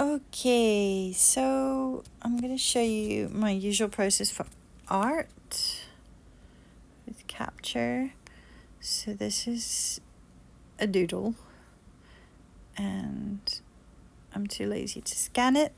Okay, so I'm going to show you my usual process for art with capture. So this is a doodle and I'm too lazy to scan it.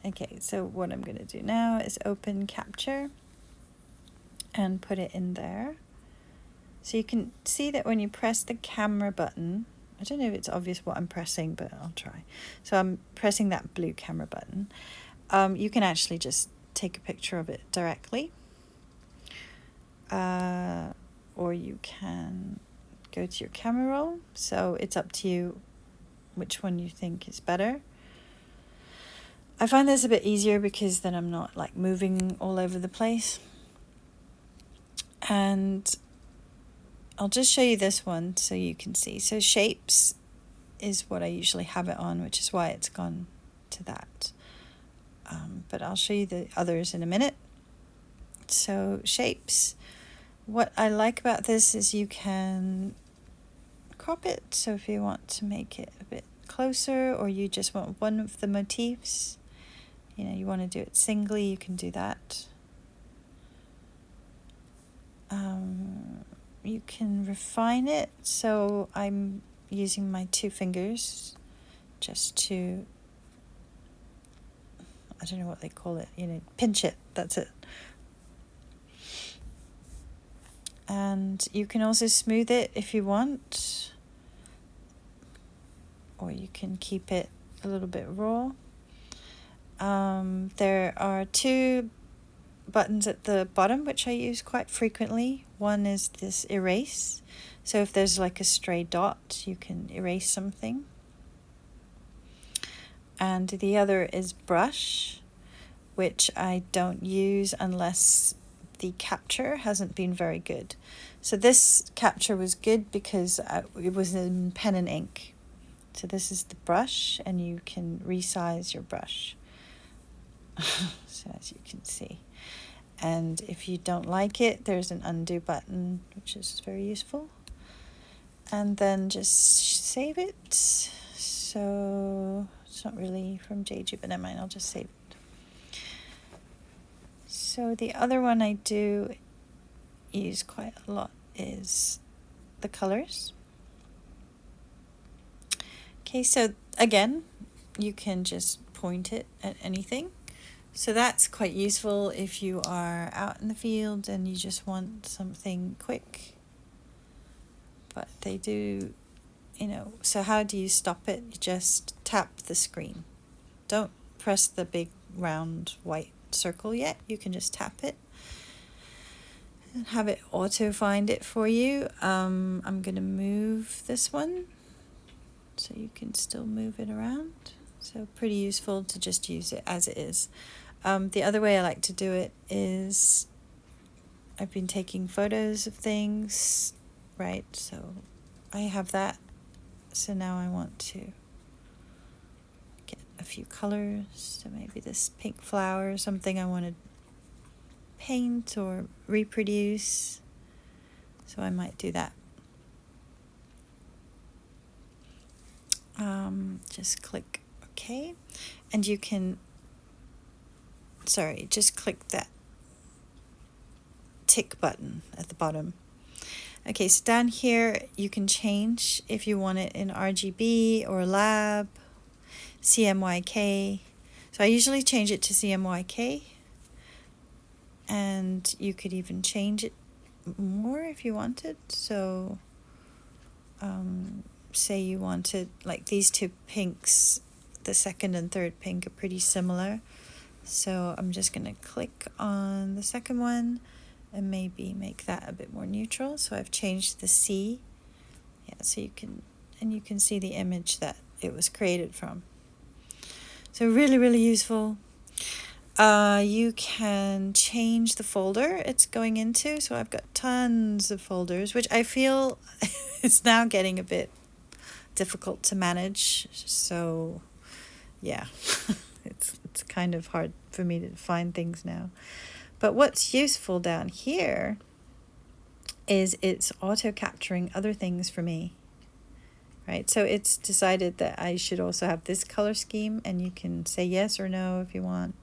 Okay, so what I'm going to do now is open capture and put it in there. So you can see that when you press the camera button, I don't know if it's obvious what I'm pressing, but I'll try. So I'm pressing that blue camera button. You can actually just take a picture of it directly. Or you can go to your camera roll. So it's up to you which one you think is better. I find this a bit easier because then I'm not like moving all over the place. And I'll just show you this one so you can see. So shapes is what I usually have it on, which is why it's gone to that. But I'll show you the others in a minute. So shapes, what I like about this is you can crop it. So if you want to make it a bit closer, or you just want one of the motifs, you want to do it singly, you can do that. You can refine it. So I'm using my 2 fingers just to, I don't know what they call it, pinch it, that's it. And you can also smooth it if you want, or you can keep it a little bit raw. There are 2 buttons at the bottom which I use quite frequently. One is this erase, so if there's like a stray dot you can erase something. And the other is brush, which I don't use unless the capture hasn't been very good. So this capture was good because it was in pen and ink. So this is the brush, and you can resize your brush. So as you can see. And if you don't like it, there's an undo button, which is very useful. And then just save it. So it's not really from JG, but never mind, I'll just save it. So the other one I do use quite a lot is the colors. Okay, so again, you can just point it at anything. So that's quite useful if you are out in the field and you just want something quick. But they do, so how do you stop it? You just tap the screen. Don't press the big round white circle yet. You can just tap it and have it auto find it for you. I'm going to move this one so you can still move it around. So pretty useful to just use it as it is. The other way I like to do it is I've been taking photos of things, right? So I have that. So now I want to get a few colors. So maybe this pink flower or something I want to paint or reproduce. So I might do that. Just click OK. And you can, just click that tick button at the bottom. Okay, so down here you can change if you want it in RGB or lab, CMYK. So I usually change it to CMYK, and you could even change it more if you wanted. So say you wanted, like these 2 pinks, the second and third pink are pretty similar. So I'm just going to click on the second one and maybe make that a bit more neutral. So I've changed the C. Yeah, so you can see the image that it was created from. So really, really useful. You can change the folder it's going into. So I've got tons of folders, which I feel is now getting a bit difficult to manage. So yeah, it's kind of hard for me to find things now. But what's useful down here is it's auto capturing other things for me, right? So it's decided that I should also have this color scheme, and you can say yes or no if you want.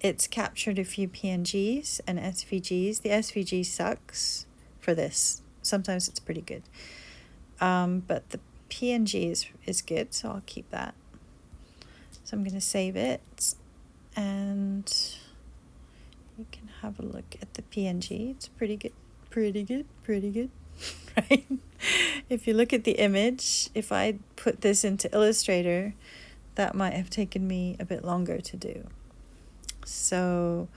It's captured a few PNGs and SVGs. The SVG sucks for this. Sometimes it's pretty good. But the PNG is good, so I'll keep that. So I'm going to save it, and you can have a look at the PNG. It's pretty good, right? If you look at the image, if I put this into Illustrator, that might have taken me a bit longer to do. So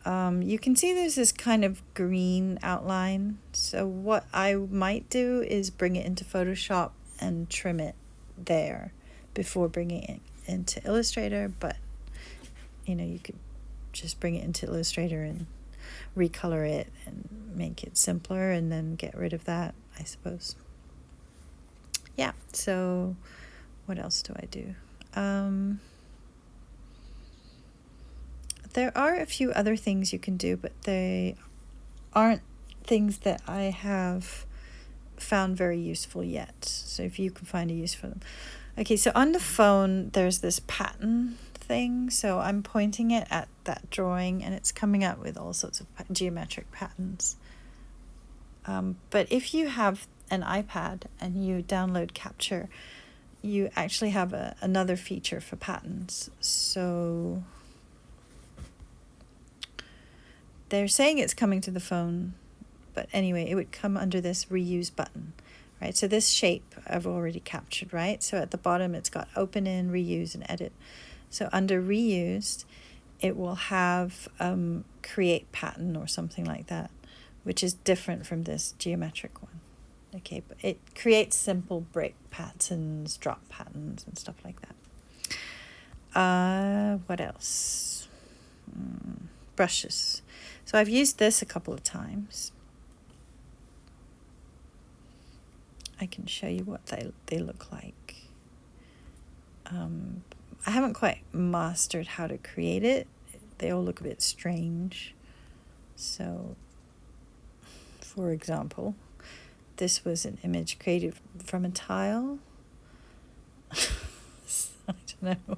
you can see there's this kind of green outline. So what I might do is bring it into Photoshop and trim it there before bringing it into Illustrator. But, you could just bring it into Illustrator and recolor it and make it simpler and then get rid of that, I suppose. Yeah, so what else do I do? There are a few other things you can do, but they aren't things that I have found very useful yet. So if you can find a use for them. Okay, so on the phone, there's this pattern thing. So I'm pointing it at that drawing, and it's coming up with all sorts of geometric patterns. But if you have an iPad and you download Capture, you actually have another feature for patterns. So they're saying it's coming to the phone, but anyway, it would come under this reuse button, right? So this shape I've already captured, right? So at the bottom, it's got open in, reuse, and edit. So under reused, it will have create pattern or something like that, which is different from this geometric one. Okay, but it creates simple break patterns, drop patterns, and stuff like that. What else? Brushes. So I've used this a couple of times. I can show you what they look like. I haven't quite mastered how to create it. They all look a bit strange. So, for example, this was an image created from a tile. I don't know.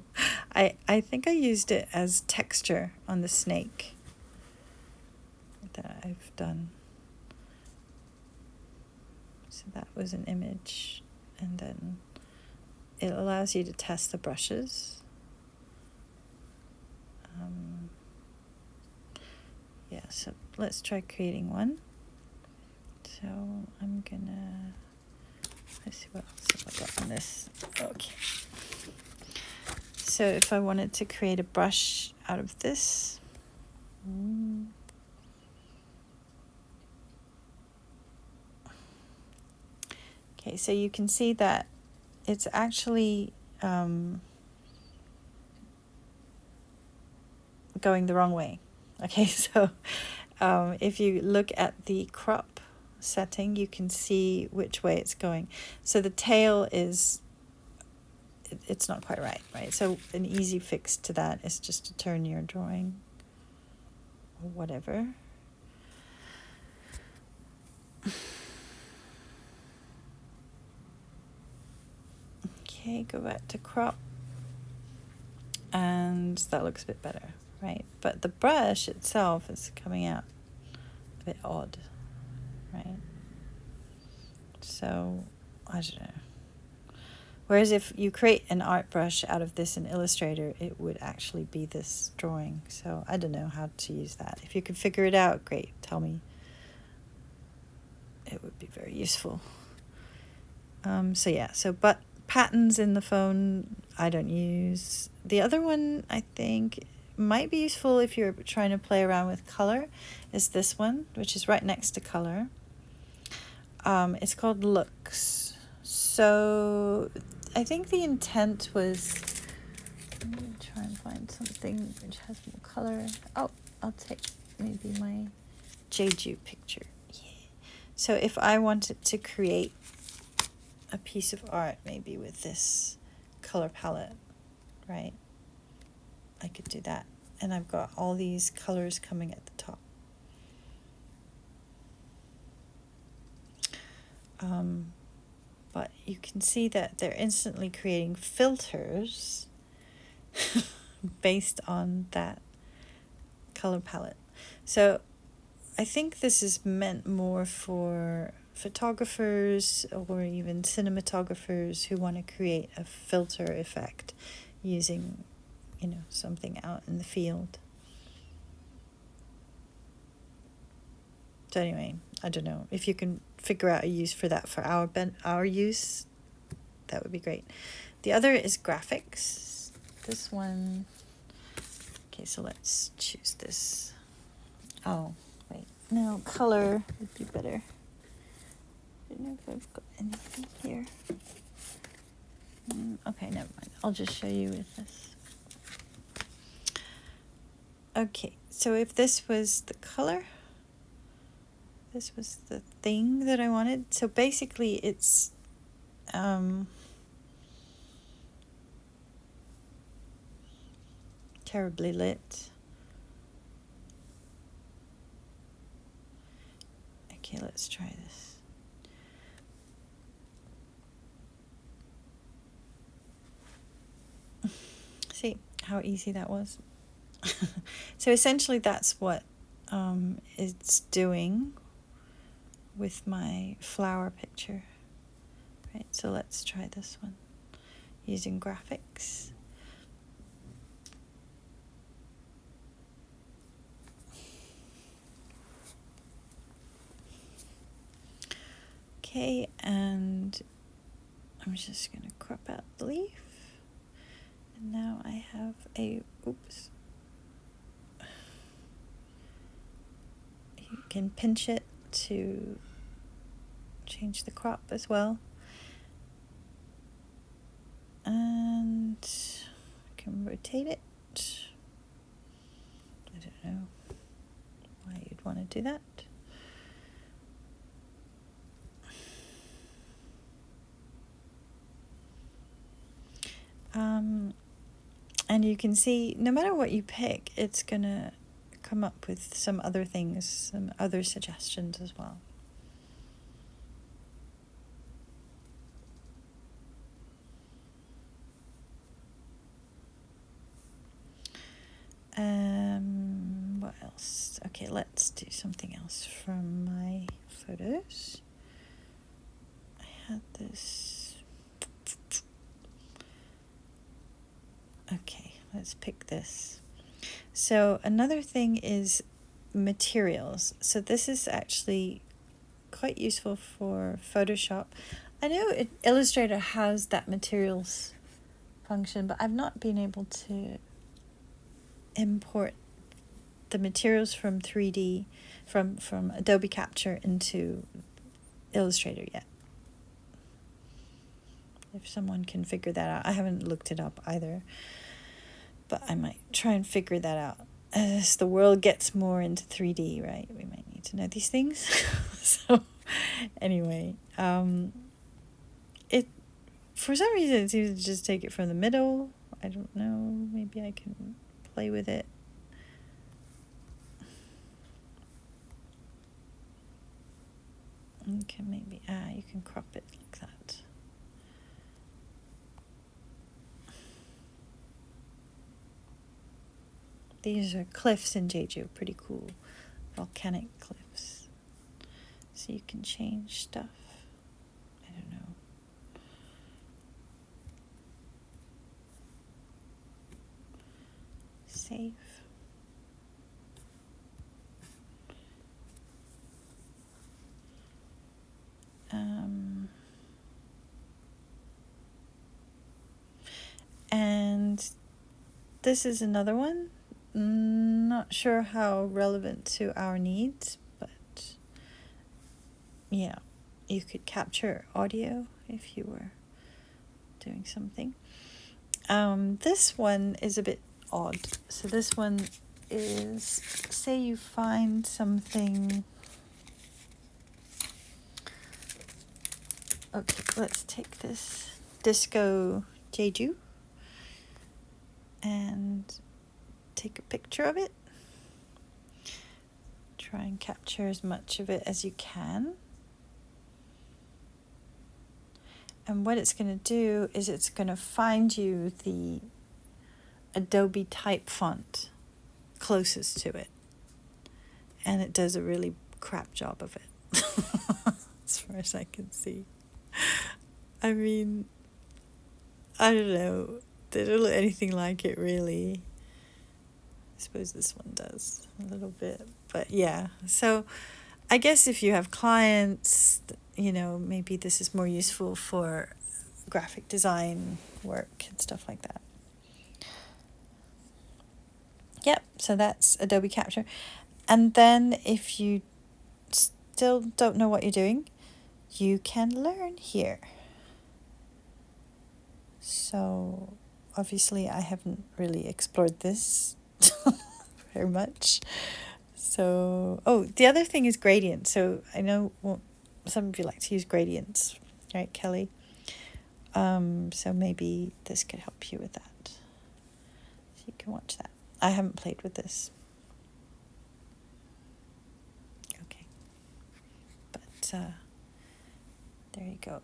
I think I used it as texture on the snake that I've done. So that was an image, and then it allows you to test the brushes. Yeah, so let's try creating one. So I'm gonna, let's see what else have I got on this. Okay. So if I wanted to create a brush out of this, okay, so you can see that it's actually going the wrong way. Okay, so if you look at the crop setting, you can see which way it's going. So the tail is, it's not quite right? So an easy fix to that is just to turn your drawing or whatever. Okay, go back to crop, and that looks a bit better, right? But the brush itself is coming out a bit odd, right? So I don't know. Whereas if you create an art brush out of this in Illustrator, it would actually be this drawing. So I don't know how to use that. If you could figure it out, great, tell me. It would be very useful. So yeah, but patterns in the phone, I don't use. The other one I think might be useful if you're trying to play around with color is this one, which is right next to color. It's called Looks. So I think the intent was, let me try and find something which has more color. Oh, I'll take maybe my Jeju picture. Yeah. So if I wanted to create a piece of art maybe with this color palette, right? I could do that. And I've got all these colors coming at the top. but you can see that they're instantly creating filters based on that color palette. So I think this is meant more for photographers or even cinematographers who want to create a filter effect using, something out in the field. So anyway, I don't know. If you can figure out a use for that for our use, that would be great. The other is graphics. This one, okay, so let's choose this. Oh, wait, no, color would be better. I don't know if I've got anything here. Okay, never mind. I'll just show you with this. Okay, so if this was the color, this was the thing that I wanted. So basically it's terribly lit. Okay, let's try this. See how easy that was? So essentially that's what it's doing with my flower picture. Right, so let's try this one using graphics. Okay, and I'm just going to crop out the leaf. And now I have oops. You can pinch it to change the crop as well. And I can rotate it. I don't know why you'd want to do that. And you can see no matter what you pick, it's going to come up with some other things, some other suggestions as well. What else? Okay, let's do something else from my photos. I had this. Okay, let's pick this. So another thing is materials. So this is actually quite useful for Photoshop. I know Illustrator has that materials function, but I've not been able to import the materials from 3D, from Adobe Capture into Illustrator yet. If someone can figure that out. I haven't looked it up either, but I might try and figure that out. As the world gets more into 3D, right, we might need to know these things. So anyway, it for some reason it seems to just take it from the middle. I don't know, maybe I can play with it. Okay, maybe you can crop it like that. These are cliffs in Jeju, pretty cool, volcanic cliffs. So you can change stuff. I don't know. Save. And this is another one. Not sure how relevant to our needs, but yeah, you could capture audio if you were doing something. This one is a bit odd. So this one is, say you find something. Okay, let's take this Disco Jeju and take a picture of it. Try and capture as much of it as you can. And what it's going to do is it's going to find you the Adobe type font closest to it. And it does a really crap job of it, as far as I can see. I mean, I don't know. They don't look anything like it, really. I suppose this one does a little bit. But yeah, so I guess if you have clients, maybe this is more useful for graphic design work and stuff like that. Yep, so that's Adobe Capture. And then if you still don't know what you're doing, you can learn here. So obviously I haven't really explored this very much. So, the other thing is gradient. So I know some of you like to use gradients, right, Kelly? So maybe this could help you with that. So you can watch that. I haven't played with this. Okay. But there you go.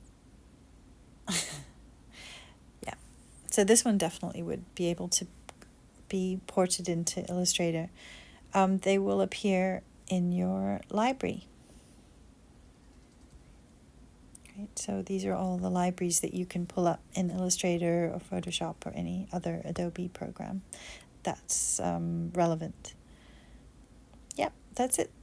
Yeah. So this one definitely would be able to be ported into Illustrator. They will appear in your library. Right, so these are all the libraries that you can pull up in Illustrator or Photoshop or any other Adobe program that's relevant. Yep, that's it.